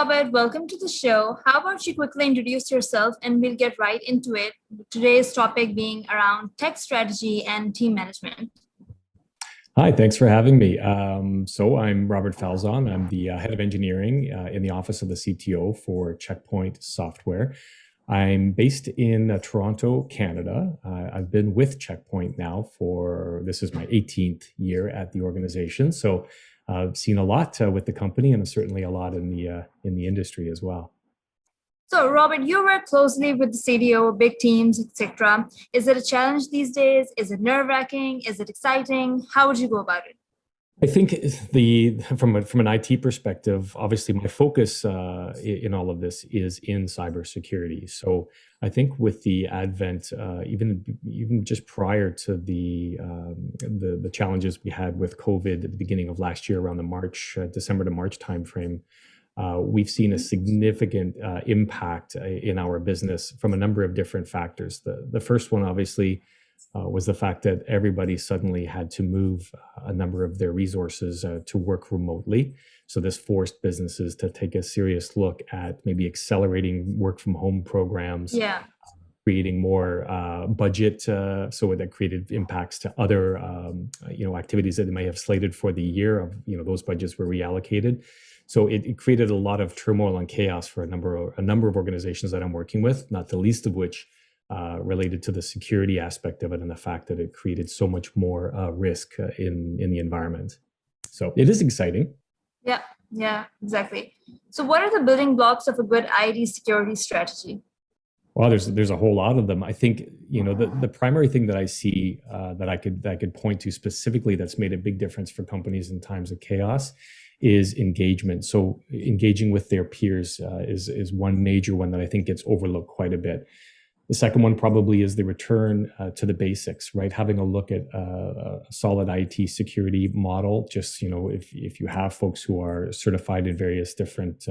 Robert. Welcome to the show. How about you quickly introduce yourself and we'll get right into it. Today's topic being around tech strategy and team management. Hi, thanks for having me. So I'm Robert Falzon. I'm the head of engineering in the office of the CTO for Checkpoint Software. I'm based in Toronto, Canada. I've been with Checkpoint now this is my 18th year at the organization. So I've seen a lot with the company and certainly a lot in the industry as well. So, Robert, you work closely with the CDO, big teams, etc. Is it a challenge these days? Is it nerve-wracking? Is it exciting? How would you go about it? I think from an IT perspective, obviously my focus in all of this is in cybersecurity. So I think with the advent, even just prior to the challenges we had with COVID at the beginning of last year, around the December to March timeframe, we've seen a significant impact in our business from a number of different factors. The first one, obviously, was the fact that everybody suddenly had to move a number of their resources to work remotely. So this forced businesses to take a serious look at maybe accelerating work from home programs, Yeah. creating more budget, so that created impacts to other activities that they may have slated for the year. Those budgets were reallocated. So it created a lot of turmoil and chaos for a number of organizations that I'm working with, not the least of which related to the security aspect of it and the fact that it created so much more risk in the environment. So it is exciting. Yeah, exactly. So what are the building blocks of a good IT security strategy? Well, there's a whole lot of them. I think the primary thing that I see that I could point to specifically that's made a big difference for companies in times of chaos is engagement. So engaging with their peers is one major one that I think gets overlooked quite a bit. The second one probably is the return to the basics, right? Having a look at a solid IT security model. Just, if you have folks who are certified in various different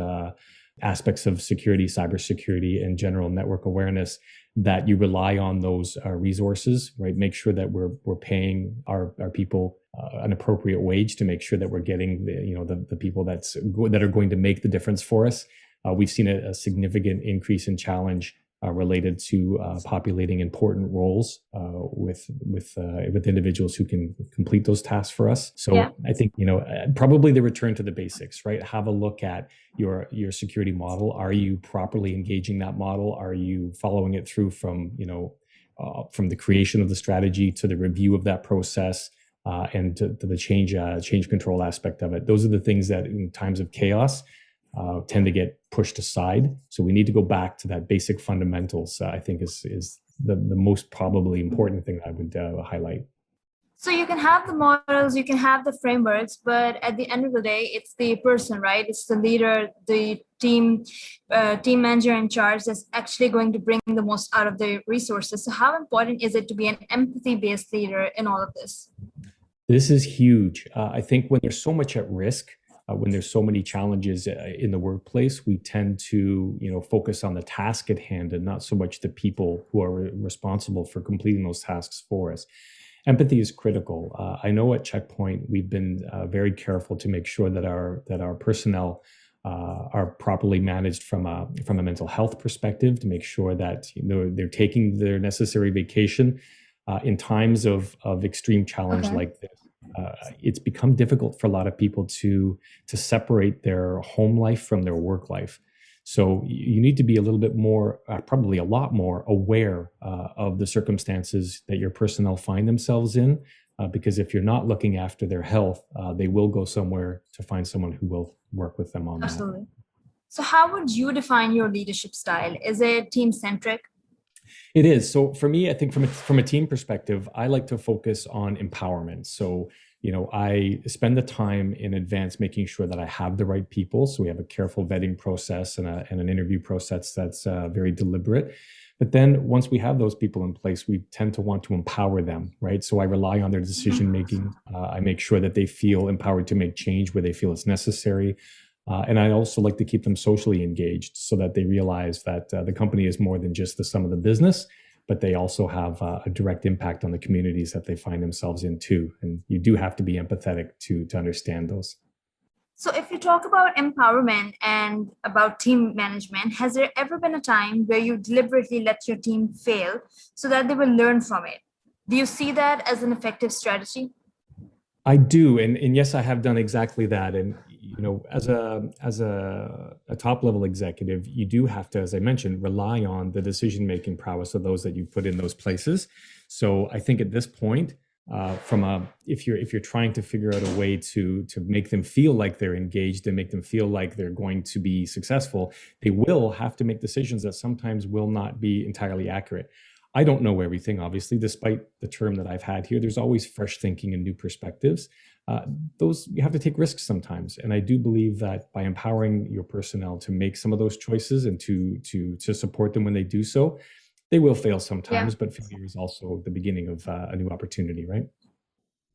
aspects of security, cybersecurity, and general network awareness, that you rely on those resources, right? Make sure that we're paying our people an appropriate wage to make sure that we're getting the people that are going to make the difference for us. We've seen a significant increase in challenge related to populating important roles with individuals who can complete those tasks for us. So yeah. I think probably the return to the basics, right? Have a look at your security model. Are you properly engaging that model? Are you following it through from the creation of the strategy to the review of that process and to the change control aspect of it? Those are the things that in times of chaos tend to get pushed aside. So we need to go back to that basic fundamentals, I think is the most probably important thing I would highlight. So you can have the models, you can have the frameworks, but at the end of the day, it's the person, right? It's the leader, the team manager in charge that's actually going to bring the most out of the resources. So how important is it to be an empathy-based leader in all of this? This is huge. I think when there's so much at risk, when there's so many challenges in the workplace, we tend to, focus on the task at hand and not so much the people who are responsible for completing those tasks for us. Empathy is critical. I know at Checkpoint we've been very careful to make sure that our personnel are properly managed from a mental health perspective, to make sure that they're taking their necessary vacation in times of extreme challenge like this. It's become difficult for a lot of people to separate their home life from their work life. So you need to be a little bit more, probably a lot more aware of the circumstances that your personnel find themselves in, because if you're not looking after their health, they will go somewhere to find someone who will work with them on that. Absolutely. So how would you define your leadership style? Is it team-centric? It is. So for me, I think from a team perspective, I like to focus on empowerment. So, I spend the time in advance making sure that I have the right people. So we have a careful vetting process and an interview process that's very deliberate. But then once we have those people in place, we tend to want to empower them, right? So I rely on their decision making. I make sure that they feel empowered to make change where they feel it's necessary. And I also like to keep them socially engaged so that they realize that the company is more than just the sum of the business, but they also have a direct impact on the communities that they find themselves in too. And you do have to be empathetic to understand those. So, if you talk about empowerment and about team management, has there ever been a time where you deliberately let your team fail so that they will learn from it? Do you see that as an effective strategy? I do, and yes, I have done exactly that. And as a top level executive, you do have to, as I mentioned, rely on the decision making prowess of those that you put in those places. So I think at this point, from a if you're trying to figure out a way to make them feel like they're engaged and make them feel like they're going to be successful, they will have to make decisions that sometimes will not be entirely accurate. I don't know everything, obviously, despite the term that I've had here. There's always fresh thinking and new perspectives. Uh, those you have to take risks sometimes, and I do believe that by empowering your personnel to make some of those choices and to support them when they do so, they will fail Yeah. sometimes. But failure is also the beginning of a new opportunity, right?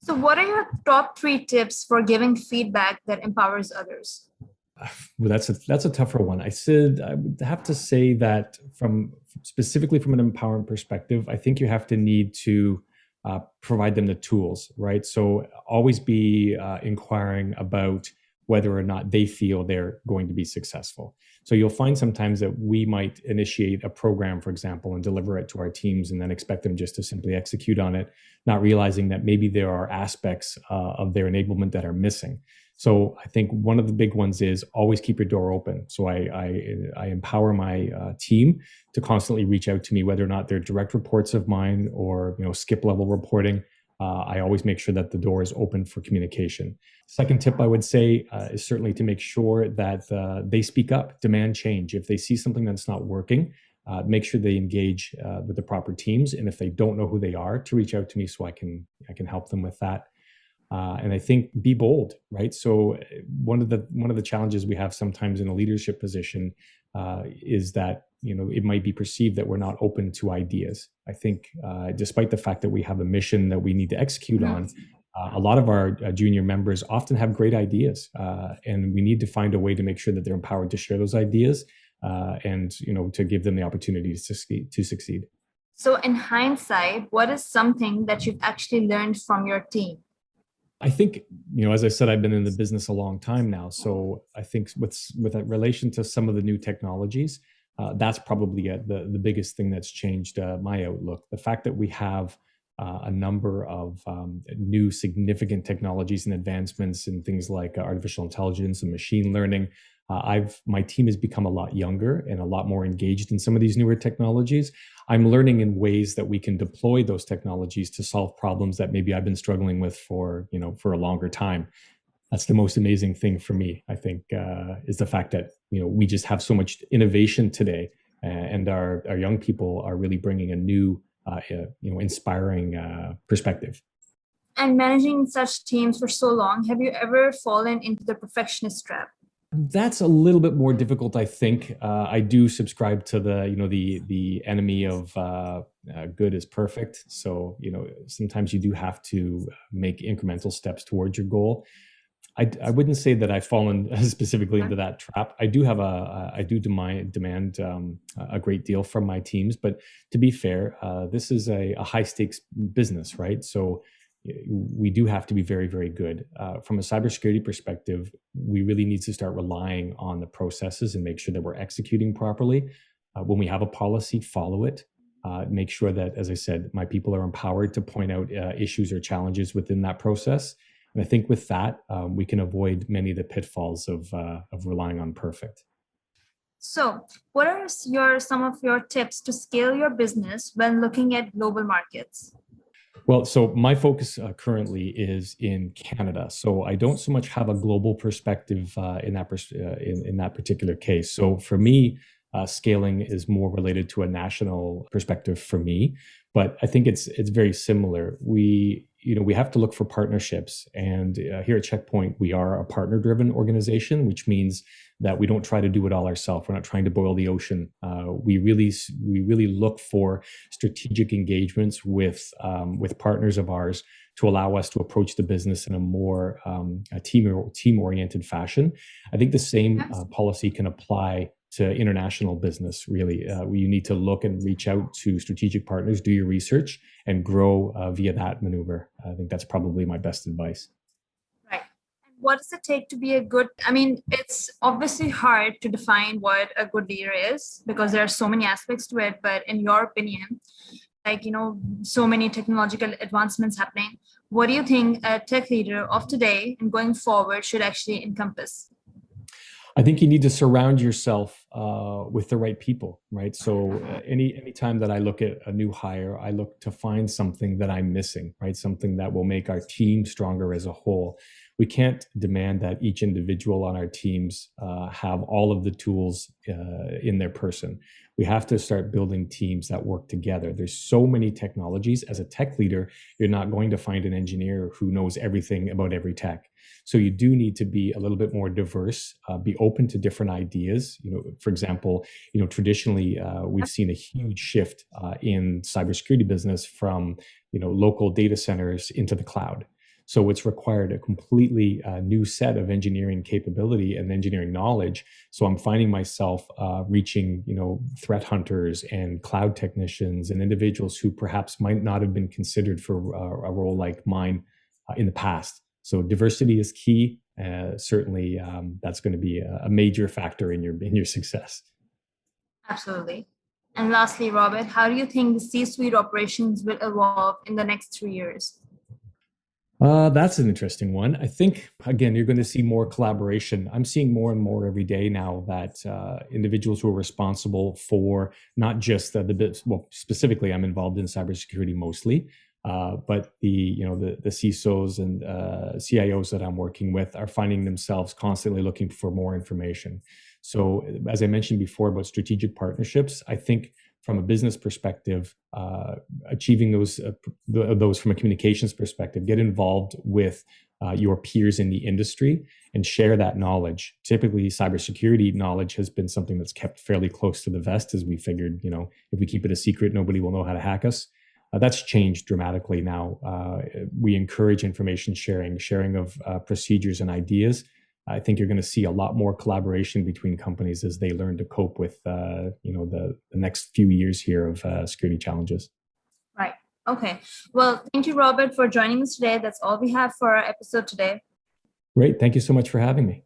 So, what are your top three tips for giving feedback that empowers others? Well, that's a tougher one. I would have to say that from specifically from an empowerment perspective, I think you have to need to provide them the tools, right? So always be inquiring about whether or not they feel they're going to be successful. So you'll find sometimes that we might initiate a program, for example, and deliver it to our teams, and then expect them just to simply execute on it, not realizing that maybe there are aspects of their enablement that are missing. So I think one of the big ones is always keep your door open. So I empower my team to constantly reach out to me, whether or not they're direct reports of mine or skip level reporting. I always make sure that the door is open for communication. Second tip I would say is certainly to make sure that they speak up, demand change. If they see something that's not working, make sure they engage with the proper teams, and if they don't know who they are, to reach out to me so I can help them with that. And I think be bold, right? So one of the challenges we have sometimes in a leadership position is that it might be perceived that we're not open to ideas. I think despite the fact that we have a mission that we need to execute on, a lot of our junior members often have great ideas, and we need to find a way to make sure that they're empowered to share those ideas, and to give them the opportunity to succeed. To succeed. So, in hindsight, what is something that you've actually learned from your team? I think, as I said, I've been in the business a long time now. So I think with that relation to some of the new technologies, that's probably the biggest thing that's changed my outlook. The fact that we have a number of new significant technologies and advancements in things like artificial intelligence and machine learning. My team has become a lot younger and a lot more engaged in some of these newer technologies. I'm learning in ways that we can deploy those technologies to solve problems that maybe I've been struggling with for a longer time. That's the most amazing thing for me, I think, is the fact that we just have so much innovation today, and our young people are really bringing a new, inspiring perspective. And managing such teams for so long, have you ever fallen into the perfectionist trap? That's a little bit more difficult, I think. I do subscribe to the enemy of good is perfect. So sometimes you do have to make incremental steps towards your goal. I wouldn't say that I've fallen specifically into that trap. I do demand a great deal from my teams, but to be fair, this is a high stakes business, right? So we do have to be very, very good. From a cybersecurity perspective, we really need to start relying on the processes and make sure that we're executing properly. When we have a policy, follow it. Make sure that, as I said, my people are empowered to point out issues or challenges within that process. And I think with that, we can avoid many of the pitfalls of relying on perfect. So, what are some of your tips to scale your business when looking at global markets? Well, so my focus currently is in Canada. So I don't so much have a global perspective in that particular case. So for me, scaling is more related to a national perspective for me. But I think it's very similar. We have to look for partnerships, and here at Checkpoint, we are a partner-driven organization, which means that we don't try to do it all ourselves. We're not trying to boil the ocean. We really look for strategic engagements with partners of ours to allow us to approach the business in a more team-oriented fashion. I think the same policy can apply to international business, really. You need to look and reach out to strategic partners, do your research, and grow via that maneuver. I think that's probably my best advice. Right. What does it take to be a good, I mean, it's obviously hard to define what a good leader is because there are so many aspects to it, but in your opinion, like, so many technological advancements happening, what do you think a tech leader of today and going forward should actually encompass? I think you need to surround yourself with the right people, right? So any time that I look at a new hire, I look to find something that I'm missing, right? Something that will make our team stronger as a whole. We can't demand that each individual on our teams have all of the tools in their person. We have to start building teams that work together. There's so many technologies. As a tech leader, you're not going to find an engineer who knows everything about every tech. So you do need to be a little bit more diverse, be open to different ideas. For example, traditionally we've seen a huge shift in cybersecurity business from local data centers into the cloud. So it's required a completely new set of engineering capability and engineering knowledge. So I'm finding myself reaching, threat hunters and cloud technicians and individuals who perhaps might not have been considered for a role like mine in the past. So diversity is key. Certainly, that's going to be a major factor in your success. Absolutely. And lastly, Robert, how do you think the C-suite operations will evolve in the next 3 years? That's an interesting one. I think, again, you're going to see more collaboration. I'm seeing more and more every day now that individuals who are responsible for not just well, specifically, I'm involved in cybersecurity mostly, but the CISOs and CIOs that I'm working with are finding themselves constantly looking for more information. So, as I mentioned before about strategic partnerships, I think from a business perspective, achieving those from a communications perspective, get involved with your peers in the industry and share that knowledge. Typically, cybersecurity knowledge has been something that's kept fairly close to the vest, as we figured, if we keep it a secret, nobody will know how to hack us. That's changed dramatically now. We encourage information sharing of procedures and ideas. I think you're going to see a lot more collaboration between companies as they learn to cope with, the next few years here of security challenges. Right. Okay. Well, thank you, Robert, for joining us today. That's all we have for our episode today. Great. Thank you so much for having me.